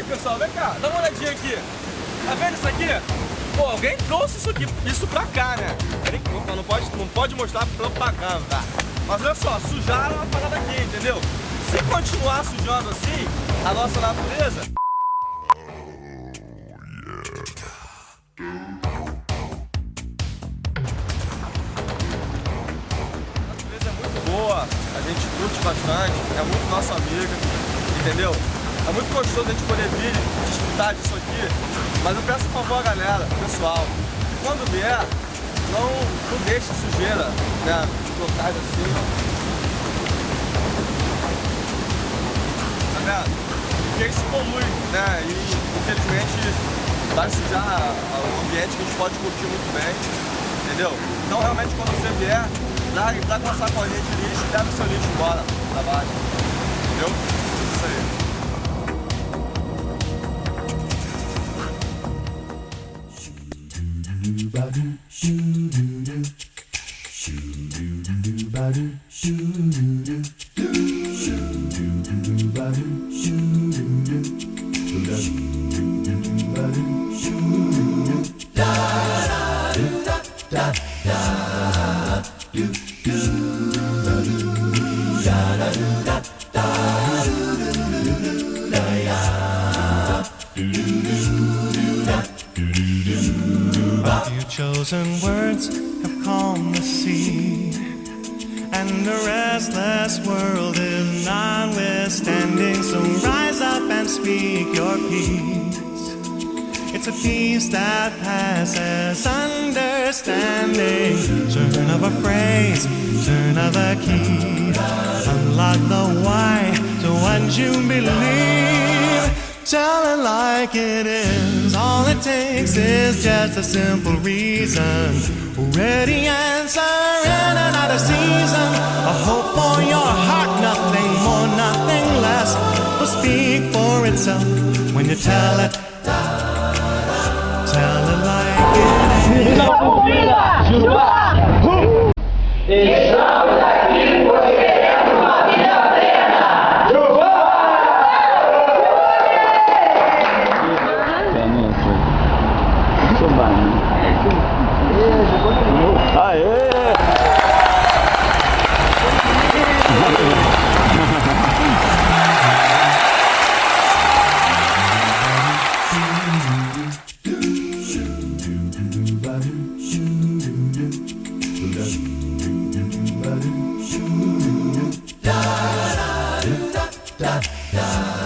Pessoal, vem cá, dá uma olhadinha aqui. Tá vendo isso aqui? Pô, alguém trouxe isso pra cá, né? Não pode mostrar propaganda. Mas olha só, sujaram a parada aqui, entendeu? Se continuar sujando assim, a nossa natureza... A natureza é muito boa, a gente curte bastante, é muito nossa amiga, entendeu? É muito gostoso a gente poder vir desfrutar disso aqui, mas eu peço por favor a galera, pessoal, quando vier, não deixe sujeira, né, de locais assim. Tá vendo? Porque isso polui, né, e infelizmente vai sujar o ambiente que a gente pode curtir muito bem, entendeu? Então realmente quando você vier, traga uma sacolinha de lixo e leva o seu lixo embora pra baixo, entendeu? Isso aí. Your chosen words have calmed the sea, and the restless world is notwithstanding. So rise up and speak your peace. It's a peace that passes understanding. Turn of a phrase, turn of a key. Unlock the why to what you believe. Tell it like it is. All it takes is just a simple reason. Ready answer in another season. A hope for your heart, nothing more, nothing less. Will speak for itself when you tell it. Tell it like it is. Estamos aqui porque queremos uma vida plena. Aê! Da da da da